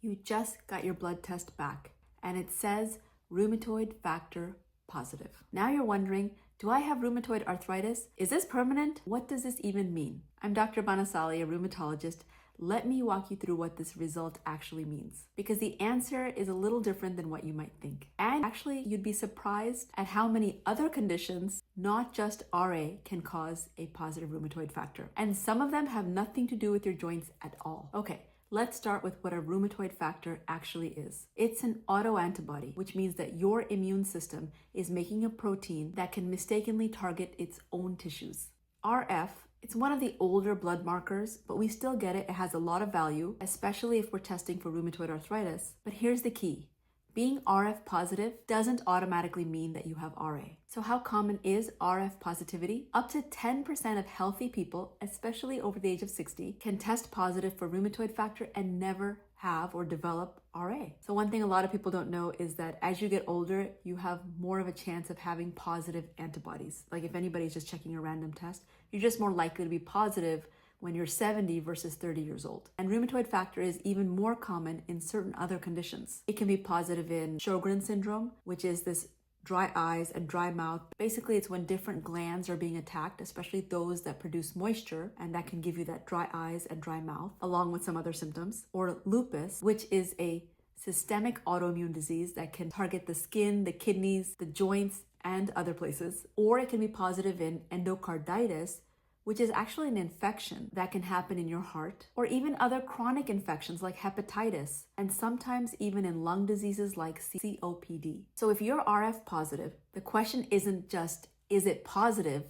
You just got your blood test back and it says rheumatoid factor positive. Now you're wondering, do I have rheumatoid arthritis? Is this permanent? What does this even mean? I'm Dr. Banasali, a rheumatologist. Let me walk you through what this result actually means, because the answer is a little different than what you might think. And actually, you'd be surprised at how many other conditions, not just RA, can cause a positive rheumatoid factor. And some of them have nothing to do with your joints at all. Okay. Let's start with what a rheumatoid factor actually is. It's an autoantibody, which means that your immune system is making a protein that can mistakenly target its own tissues. RF, it's one of the older blood markers, but we still get it. It has a lot of value, especially if we're testing for rheumatoid arthritis. But here's the key. Being RF positive doesn't automatically mean that you have RA. So how common is RF positivity? Up to 10% of healthy people, especially over the age of 60, can test positive for rheumatoid factor and never have or develop RA. So one thing a lot of people don't know is that as you get older, you have more of a chance of having positive antibodies. Like if anybody's just checking a random test, you're just more likely to be positive when you're 70 versus 30 years old. And rheumatoid factor is even more common in certain other conditions. It can be positive in Sjogren syndrome, which is this dry eyes and dry mouth. Basically, it's when different glands are being attacked, especially those that produce moisture, and that can give you that dry eyes and dry mouth, along with some other symptoms. Or lupus, which is a systemic autoimmune disease that can target the skin, the kidneys, the joints, and other places. Or it can be positive in endocarditis, which is actually an infection that can happen in your heart, or even other chronic infections like hepatitis, and sometimes even in lung diseases like COPD. So if you're RF positive, the question isn't just, is it positive?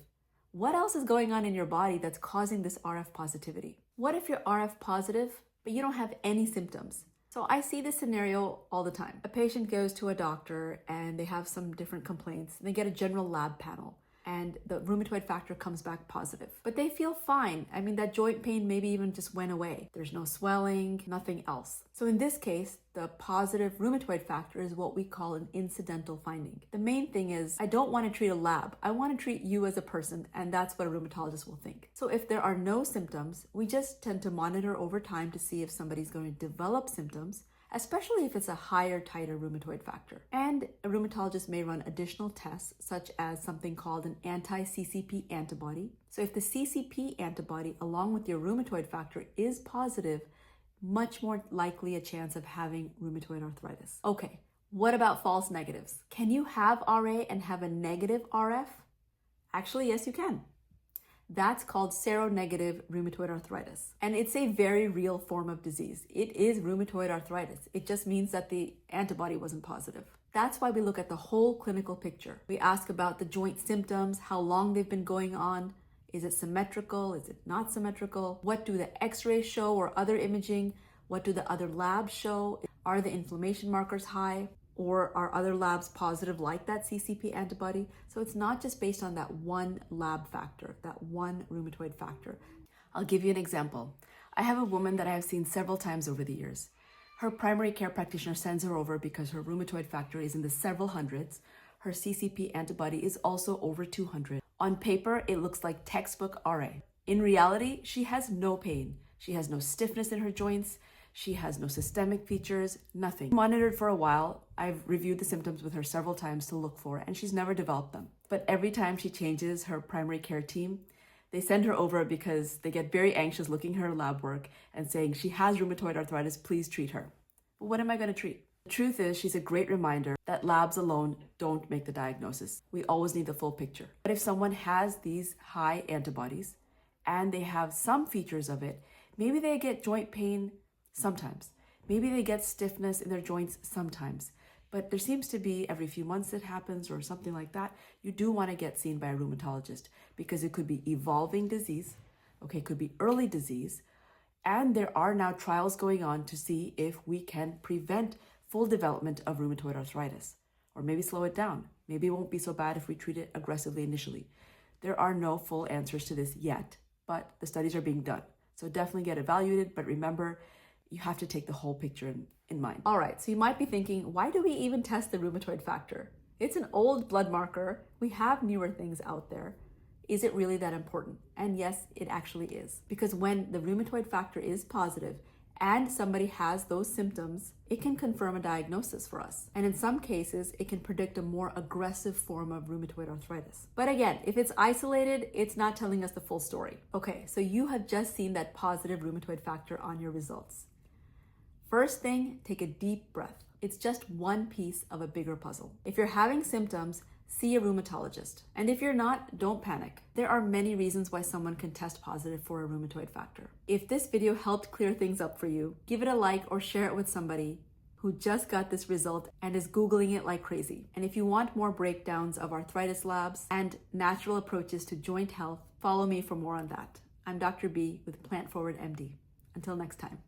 What else is going on in your body that's causing this RF positivity? What if you're RF positive, but you don't have any symptoms? So I see this scenario all the time. A patient goes to a doctor and they have some different complaints, and they get a general lab panel, and the rheumatoid factor comes back positive. But they feel fine. I mean, that joint pain maybe even just went away. There's no swelling, nothing else. So in this case, the positive rheumatoid factor is what we call an incidental finding. The main thing is, I don't want to treat a lab. I want to treat you as a person, and that's what a rheumatologist will think. So if there are no symptoms, we just tend to monitor over time to see if somebody's going to develop symptoms, especially if it's a higher titer rheumatoid factor. And a rheumatologist may run additional tests, such as something called an anti-CCP antibody. So if the CCP antibody, along with your rheumatoid factor, is positive, much more likely a chance of having rheumatoid arthritis. Okay, what about false negatives? Can you have RA and have a negative RF? Actually, yes, you can. That's called seronegative rheumatoid arthritis. And it's a very real form of disease. It is rheumatoid arthritis. It just means that the antibody wasn't positive. That's why we look at the whole clinical picture. We ask about the joint symptoms, how long they've been going on. Is it symmetrical? Is it not symmetrical? What do the x-rays show or other imaging? What do the other labs show? Are the inflammation markers high? Or are other labs positive like that CCP antibody? So it's not just based on that one lab factor, that one rheumatoid factor. I'll give you an example. I have a woman that I have seen several times over the years. Her primary care practitioner sends her over because her rheumatoid factor is in the several hundreds. Her CCP antibody is also over 200. On paper, it looks like textbook RA. In reality, she has no pain. She has no stiffness in her joints. She has no systemic features, nothing. Monitored for a while. I've reviewed the symptoms with her several times to look for, and she's never developed them. But every time she changes her primary care team, they send her over because they get very anxious looking at her lab work and saying, she has rheumatoid arthritis, please treat her. But what am I going to treat? The truth is, she's a great reminder that labs alone don't make the diagnosis. We always need the full picture. But if someone has these high antibodies and they have some features of it, maybe they get joint pain sometimes. Maybe they get stiffness in their joints sometimes. But there seems to be every few months it happens or something like that. You do want to get seen by a rheumatologist because it could be evolving disease, okay, it could be early disease, and there are now trials going on to see if we can prevent full development of rheumatoid arthritis, or maybe slow it down. Maybe it won't be so bad if we treat it aggressively initially. There are no full answers to this yet, but the studies are being done. So definitely get evaluated, but remember, you have to take the whole picture in mind. All right, so you might be thinking, why do we even test the rheumatoid factor? It's an old blood marker. We have newer things out there. Is it really that important? And yes, it actually is. Because when the rheumatoid factor is positive and somebody has those symptoms, it can confirm a diagnosis for us. And in some cases, it can predict a more aggressive form of rheumatoid arthritis. But again, if it's isolated, it's not telling us the full story. Okay, so you have just seen that positive rheumatoid factor on your results. First thing, take a deep breath. It's just one piece of a bigger puzzle. If you're having symptoms, see a rheumatologist. And if you're not, don't panic. There are many reasons why someone can test positive for a rheumatoid factor. If this video helped clear things up for you, give it a like or share it with somebody who just got this result and is Googling it like crazy. And if you want more breakdowns of arthritis labs and natural approaches to joint health, follow me for more on that. I'm Dr. B with Plant Forward MD. Until next time.